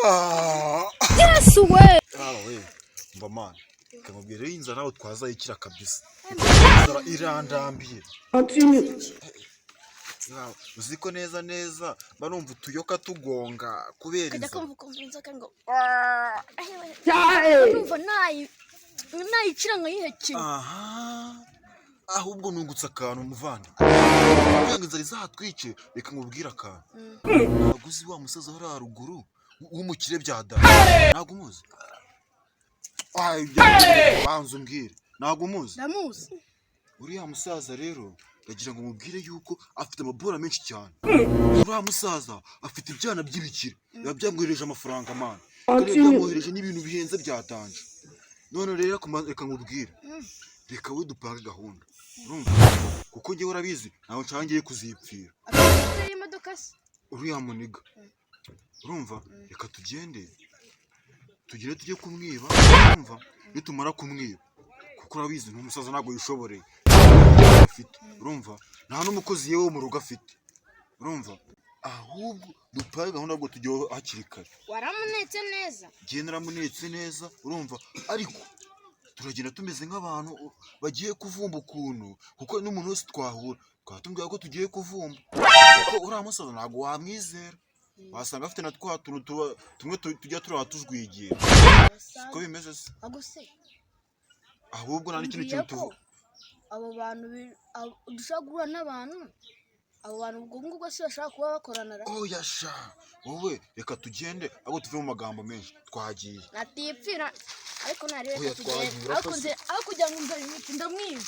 Yes we. we mba man kamubwire inza nawe twazayikira kabisa. Inzara irandambiye. Uziko neza barumva utuyoka tugonga kubera inzara. Kajya kumva inzoka ngo urumva nayicira nkayihekeye. Ahubwo nungutse akantu muvandi. Ngo inzara izatwice reka nkubwira akantu. Naguzi wa musaza hora haruguru w'umukire bya dada. Nago umuzi. Banza umbwire. Nago umuzi. Ndamuzi. Uriya musaza rero yagira ngo mubwire yuko afite amabora menshi cyane. Uriya musaza afite ibyana by'ibikire. Yabyamwohereje amafaranga man. Kandi yamwohereje n'ibintu bihenze byatanje. None rero reka nkubwire. Reka we dupange gahunda. Urumva? Kuko ngiye urabizi nawe ncangiye kuzipfira. Afite imodoka se. Uriya muniga. Urumva? Reka tugende. Tujye kumwiba. Urumva? Nitumara kumwiba. Kuko urabizi n'umusaza ntabwo yishoboreye. Afite. Urumva? Nta n'umukozi yewe mu rugo afite. Urumva? Ahubwo dupange gahunda bwo tujye hakiri kare. Waramunetse neza. Giye naramunetse neza. Urumva? Ariko turagenda tumeze nk'abantu bagiye kuvumba ukuntu kuko n'umuntu wese twahura twatumbwira ko tugiye kuvumba kuko uriya musaza ntabwo wamwizera wasanga afite na twa tuntu tumwe tujya turatujwigiye ko bimeze se ahubwo nta n'ikintu cy'utuvu abo bantu dushaka guhura n'abantu abo bantu ubwo se bashaka kuba bakorana. Yasha wowe reka tugende ahubwo tuve mu magambo menshi twagiye natipfira ariko nari reka tugende aho kugira ngo nzari ndamwiba.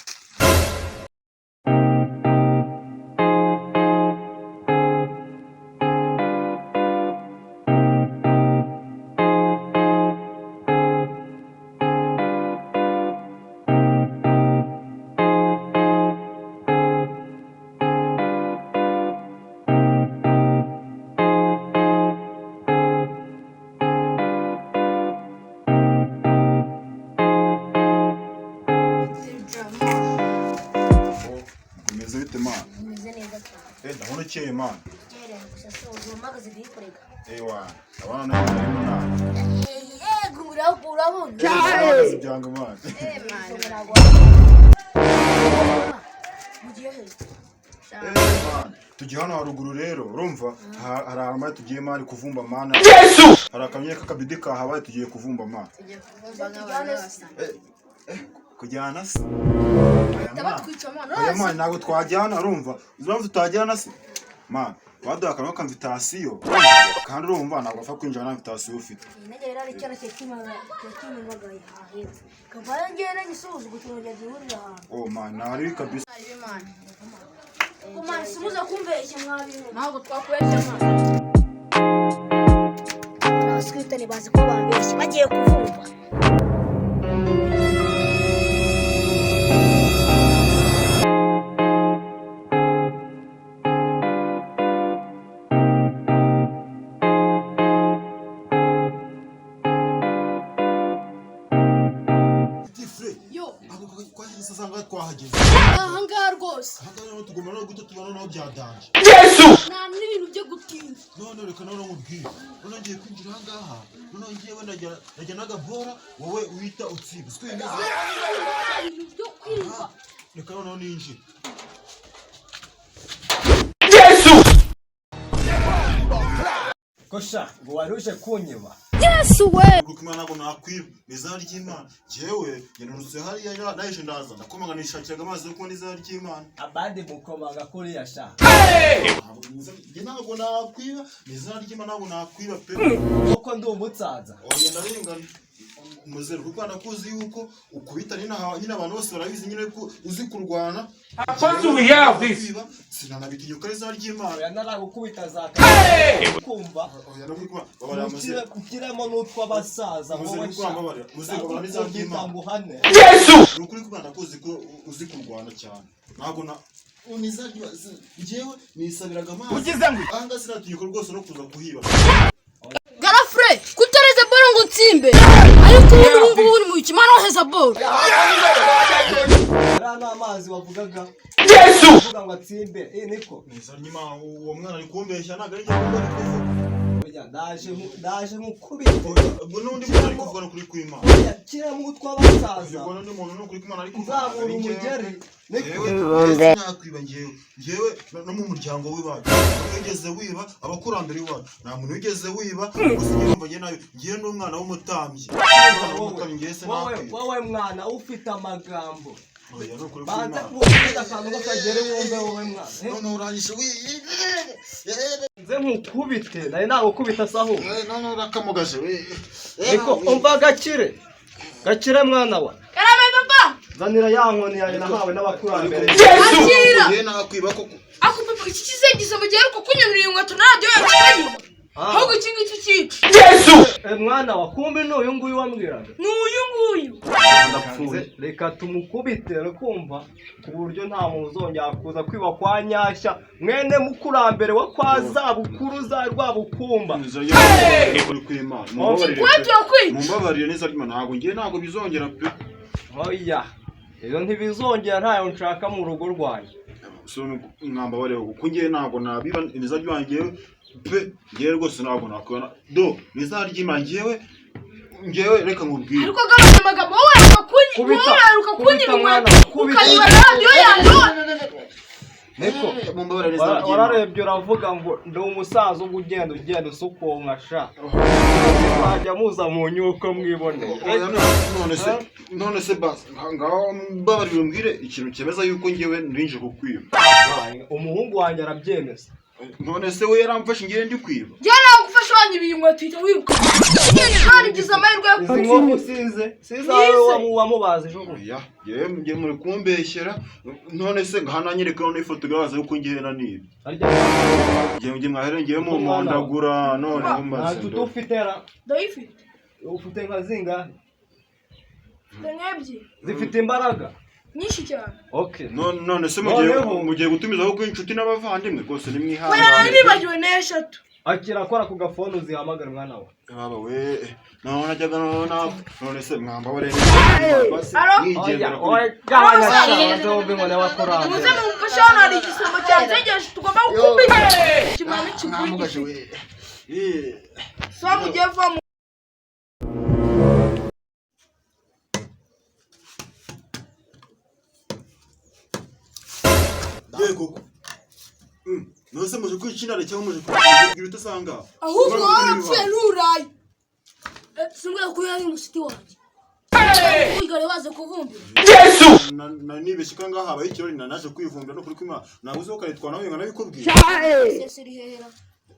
Ndabona ukeye man. Ewa, abana urabona. Byanga man. Tugiye hano haruguru rero urumva hari amaye tugiye mari kuvumba mana. Hari akamye kakabidi kahabaye tugiye kuvumba mana. Kujyana se aya man ntabwo twajyana urumva uzumva tutajyana se man waduha akantu k'invitation kandi urumva ntabwo apfa kwinjira na invitation ufite negera ari cyane cyekimagaye hahetse kabaye ngene gisubizo gutunga gihurira ahantu man nari kabisa kuma simuza kumbeshya mwabintu ntabwo twakubeshya man abaskritani bazi ko bambeshya bagiye kuvumba. twahageze ahangaha rwose ahangaha tugomba no guto tubana naho byadanje Yesu nta n'ibintu byo gutinza none reka none nkubwire none ngiye kwinjira ahangaha none ngiye najya n'agabora wowe wita utsiba siko bimeze byo kwiba reka none ninjira Yesu Kosha ngo waruje kunyeba Yesu we kuko ntabwo nakwiba izina ry'Imana jewe yenurutse hariya naje ndaza ndakomanga nishakiraga amazi yo kubona izina ry'Imana abandi mukomanga kuri yasha ntabwo nakwiba izina ry'Imana ntabwo nakwiba pe uko ndi umutsaza oya ndarengana umuzero kuko nakuzi yuko ukubita nyine abantu bose barabizi nyine ko uzi kurwana sinanabitiye ko izina ry'Imana oya naragukubita za kumva oya nakuba kukiremo n'utwa basaza wowe muzego izina ry'Imana Yesu nukuri ko nakuzi ko uzi kurwana cyane ntabwo na unizaje jewe nisabiraga amazi ugize ngo anga sinatiye ko rwose no kuza kuhiba Garafre kutereza boro ngo nsimbe ariko ubu uri mu kimano heza boro arana amazi wavugaga Yesu uvuga ngo atsimbe niko nisa nyima uwo mwana ari kumbeshya naga ari kuvuga oya ndaje mukubite ubwo n'undi muntu ari kuvuga kuri kw'Imana oya kira mu tw'abasaza ubwo n'undi muntu no kuri kw'Imana ariko nzabura umugeri yewe nakwiba njyewe no mu muryango w'iwacu wigeze wiba abakurambere w'iwacu nta muntu wigeze wiba gusa nyumva njye nayo ngiye n'umwana w'umutambyi wowe mwana ufite amagambo oya no kuri banza kw'Imana kuvuga akantu kakagere wumve wowe mwana none urangije nze mukubite nari nagukubita saho none urakamugaje ariko umva gakire mwana wa karame papa zanira ya nkoni yawe nahawe n'abakurambere akira ye nakwiba koko ako papa iki kisegisabo giye ko kunyurira inkweto radio yacu ahubwo kingi cy'ici mwana wa kumbe n'uyu nguyu wambwiraga n'uyu nguyu ndapfuye reka tumukubite kumva ku buryo nta muntu uzongera kuza kwiba kwa Nyashya mwene mukurambere wa kwa Zabukuru za Rwabukumba kuri kw'Imana mumbabarire neza ariko ntabwo bizongera pe oya iyo ntibizongera ntayo nshaka mu rugo rwanjye so mwamba bareba kuko ngiye ntabwo nabiba neza ryanjye pe ngiye rwose ntabwo nakubona do nizarya ngewe reka nkubwire ariko gabanya amagambo wowe ukaruka kunyira inkweto ukayiba radio yacu Neko mumbabarire neza wararebye uravuga ngo ndi umusaza ubwo ugenda usukonka sha wajya muza mu nyuko mwiboneye none se bas ngaho mbabarire umbwire ikintu cyemeza yuko ngewe ndinje kukwiba umuhungu wanjye arabyemeza none se we yaramfashe ngiye ndi kwiba njye nawe gufasha wanyibiye inkweto uhita wiruka ngize amahirwe yo kuko size wamubaza ejo oya ngiye muri kumbeshyera none se ngananyereka none ifoto gabaza yuko ngiye naniba ngiye mwaherengeye mu mondagura none mumaze ufite nka zingahe nk'ebyiri zifite imbaraga nyinshi cyane okay none se mugiye gutumizaho ko inshuti n'abavandimwe rwose nimwihangane oya nibagiwe n'eshatu akira akora ku gafone uzihamagara mwana we baba we najyaga none se mwamba barebe muze mumfashe hano hari igisambo cyansegeje tugomba gukubita kimana kikwigisha so mugiye vamo koko nose muje kwicinara cyangwa muje kugira utasanga ahubwo wapfuye n'urayi singoye kuyari musiti wanjye kwigare waze kuvumbira Yesu nibeshye kanga habaye ikirori naje kwivumbira no kuri kwima nabuze ko karitwana nawe nabikubwiye sesiri hera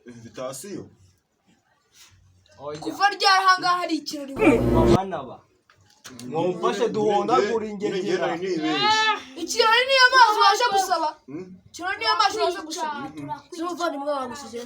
invitation kuva ryahanga hari ikirori abana ba mwumfashe duhondagura ingegera ikirori niyo mazi waje gusaba ikirori niyo mazi waje gusaba n'umuvandimwe wawe gusize